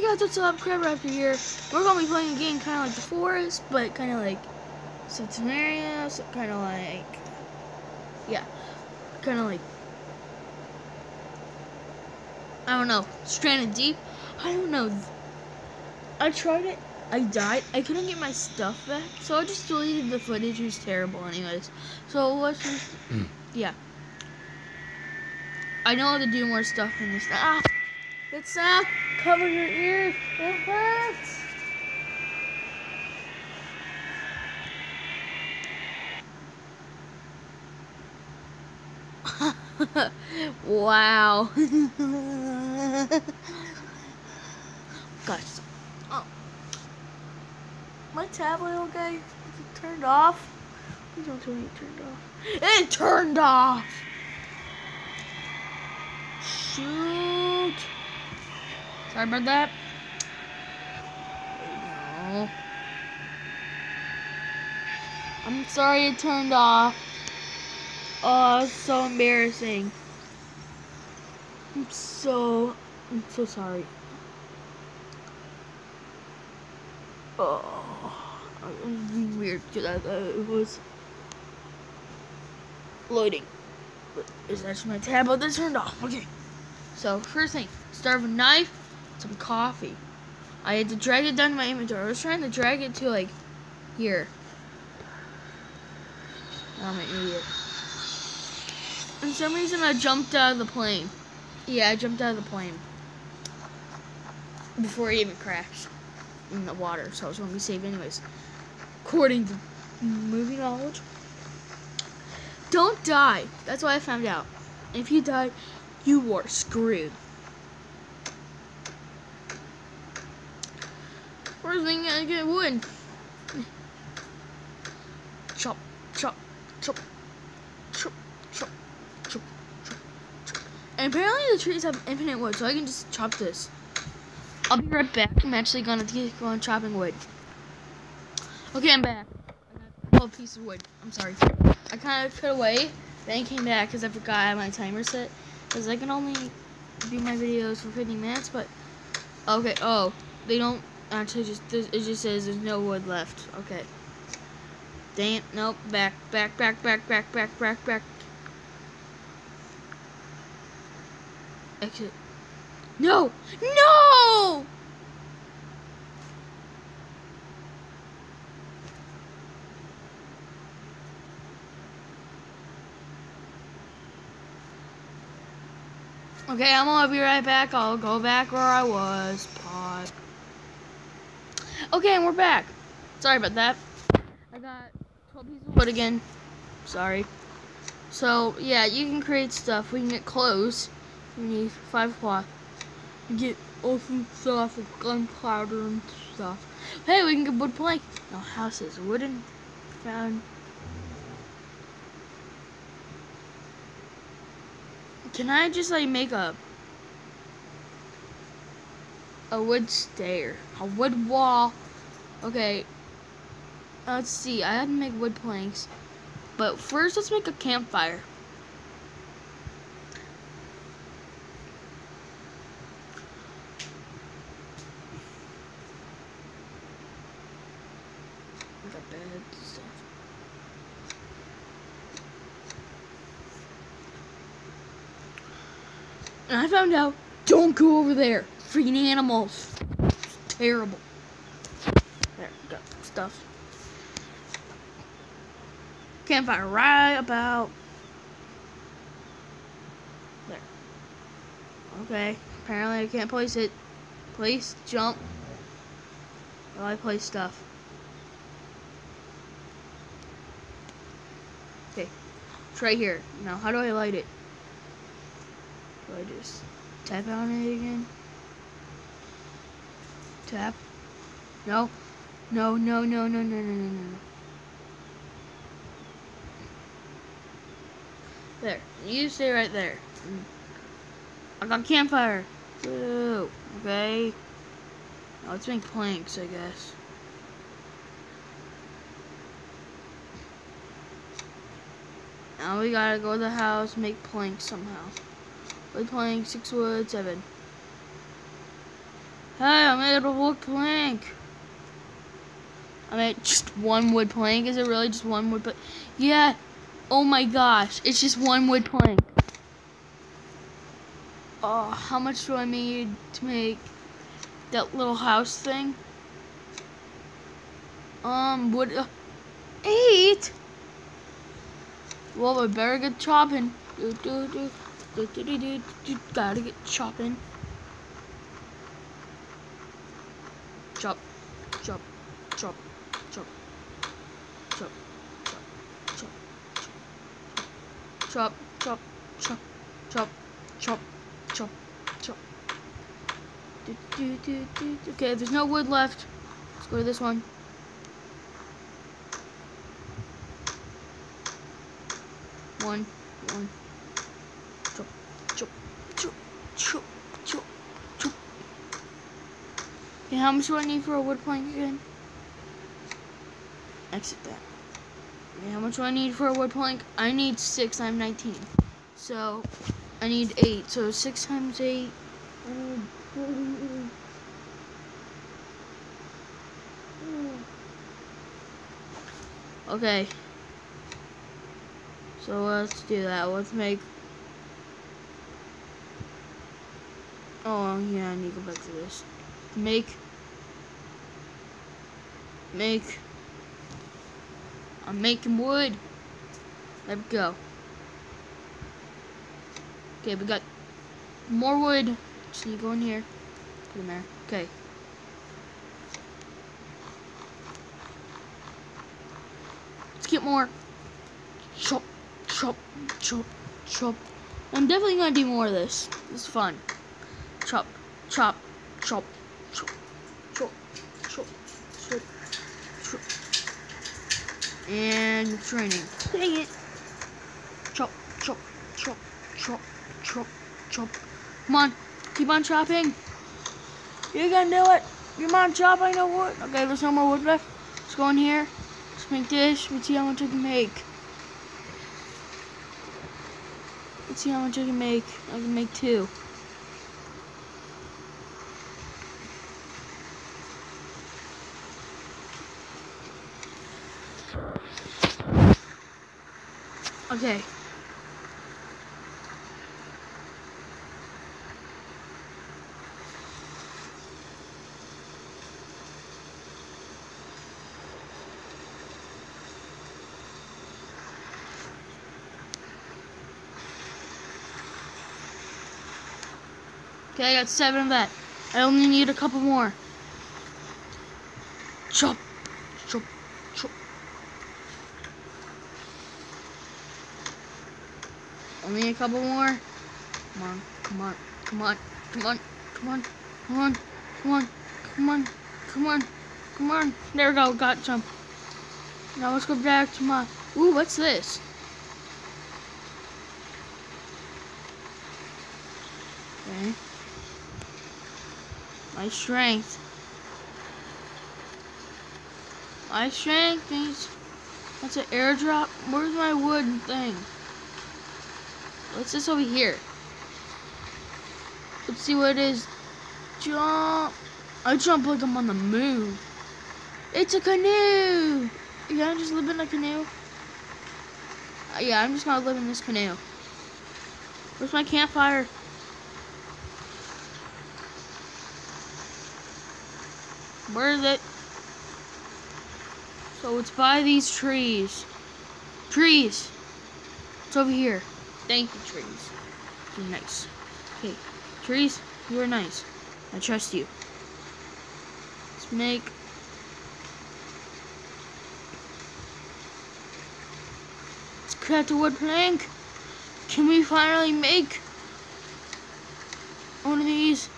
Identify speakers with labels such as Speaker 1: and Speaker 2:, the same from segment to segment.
Speaker 1: guys, what's up? Crab Raptor here. We're gonna be playing a game kind of like The Forest, but kind of like Subterranean, so kind of like, yeah, kind of like, I don't know, Stranded Deep. I don't know. I tried it. I died. I couldn't get my stuff back, so I just deleted the footage. It was terrible, anyways. So let's just, yeah. I know how to do more stuff in this. Ah, it's not. Cover your ears. It hurts. Wow. Gosh. Oh. My tablet okay? Is it turned off? Please don't tell me it turned off. It turned off! Shoot. Sorry about that. No. I'm sorry it turned off. Oh, it's so embarrassing. I'm so sorry. Oh, it was weird because it was loading. But it's actually my tablet that turned off. Okay. So first thing, start with a knife, some coffee. I had to drag it down to my inventory. I was trying to drag it to like here. I'm an idiot. For some reason I jumped out of the plane. Yeah, I jumped out of the plane before it even crashed in the water, so I was going to be safe anyways. According to movie knowledge. Don't die. That's what I found out. If you die, you are screwed. First thing, I get wood. Chop, chop, chop, chop, chop, chop, chop, chop. And apparently the trees have infinite wood, so I can just chop this. I'll be right back. I'm actually gonna keep on chopping wood. Okay, I'm back. I got a piece of wood. I'm sorry. I kind of cut away, then came back because I forgot I had my timer set. Because I can only do my videos for 50 minutes, but okay. Oh, they don't actually just. It just says there's no wood left. Okay. Dang it! Nope. Back. Exit. No! No! Okay, I'm gonna be right back. I'll go back where I was. Pause. Okay, and we're back. Sorry about that. I got 12 pieces of wood again. Sorry. So, yeah, you can create stuff. We can get clothes. We need 5 cloth. We get awesome stuff like gunpowder and stuff. Hey, we can get wood plank. No, houses. Wooden. Found. Can I just like make a wood stair, a wood wall? Okay, let's see. I have to make wood planks, but first let's make a campfire. Got beds and stuff. And I found out, don't go over there. Freaking animals. It's terrible. There, got stuff. Campfire right about there. Okay, apparently I can't place it. Place, jump. Well, I place stuff. Okay, it's right here. Now, how do I light it? Do I just tap on it again? Tap. No. No. There. You stay right there. I got campfire. Woo. Okay. Now let's make planks, I guess. Now we gotta go to the house, make planks somehow. Wood plank, 6 wood, 7. Hey, I made a wood plank. I made just one wood plank. Is it really just one wood plank? Yeah. Oh my gosh, it's just one wood plank. Oh, how much do I need to make that little house thing? Wood, 8? Well, I better get chopping. Gotta get chopping. Chop, chop, chop, chop, chop, chop, chop, chop, chop, chop, chop, chop, chop. Okay, there's no wood left. Let's go to this one. One. Chop, chop, chop, chop, chop, chop. Okay, how much do I need for a wood plank again? Exit that. Okay, how much do I need for a wood plank? I need 6. I'm 19. So, I need 8. So, 6 times 8. Okay. So, let's do that. Let's make... Oh, yeah, I need to go back to this. Make. I'm making wood. Let it go. Okay, we got more wood. Just need to go in here. Put in there. Okay. Let's get more. Chop, chop, chop, chop. I'm definitely gonna do more of this. This is fun. Chop, chop, chop, chop, chop, chop, chop, chop. And it's raining. Dang it. Chop, chop, chop, chop, chop, chop. Come on. Keep on chopping. You can do it. Come on, chopping the wood. Okay, there's no more wood left. Let's go in here. Let's make this. Let's see how much I can make. Let's see how much I can make. I can make 2. Okay. Okay, I got 7 of that. I only need a couple more. Chop, chop, chop. Only a couple more. Come on, come on, come on, come on, come on, come on, come on, come on, come on, come on. There we go, got some. Now let's go back to my... Ooh, what's this? Okay. My strength. My strength means... That's an airdrop. Where's my wood thing? What's this over here? Let's see what it is. Jump. I jump like I'm on the moon. It's a canoe. Can I just live in a canoe? Yeah, I'm just gonna live in this canoe. Where's my campfire? Where is it? So it's by these trees. Trees. It's over here. Thank you, trees. You're nice. Okay, trees, you are nice. I trust you. Let's make... Let's craft a wood plank. Can we finally make one of these?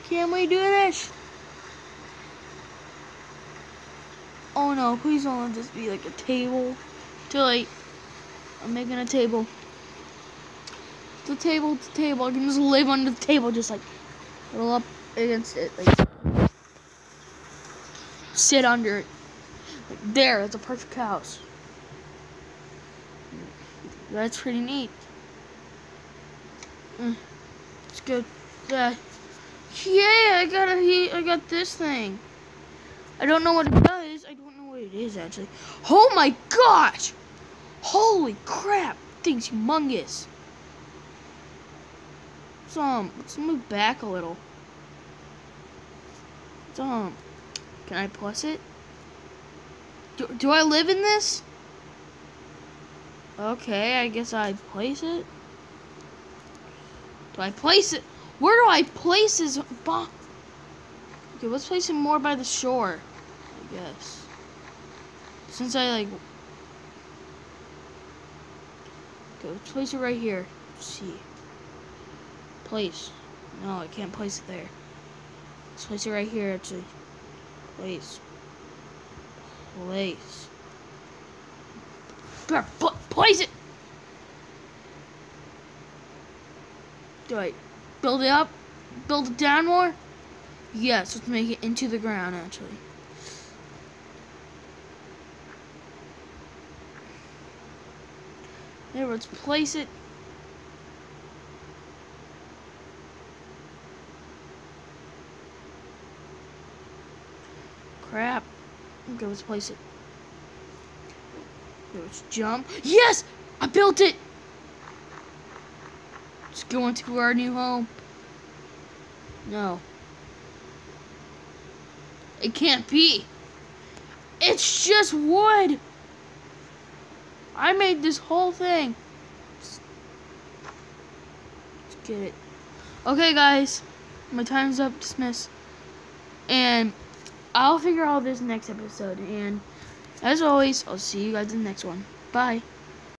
Speaker 1: Can we do this? Oh no, please don't let this be like a table. Too late. I'm making a table. It's a table, it's a table. I can just live under the table, just like roll up against it. Like sit under it. Like there, that's a perfect house. That's pretty neat. Let's go. Yeah, I got this thing. I don't know what it does. I don't know what it is actually. Oh my gosh! Holy crap! Thing's humongous. Let's move back a little. Can I plus it? Do I live in this? Okay, I guess I place it. Do I place it? Where do I place this bomb? Okay, let's place it more by the shore, I guess. Since I like... Okay, let's place it right here. Let's see. Place. No, I can't place it there. Let's place it right here, actually. Place. Place. Place it! Do I build it up? Build it down more? Yes, let's make it into the ground, actually. There, let's place it. Crap. Okay, let's place it. Okay, let's jump. Yes! I built it! Let's go into our new home. No. It can't be. It's just wood. I made this whole thing. Let's get it. Okay, guys. My time's up. Dismiss. And I'll figure out this next episode. And as always, I'll see you guys in the next one. Bye.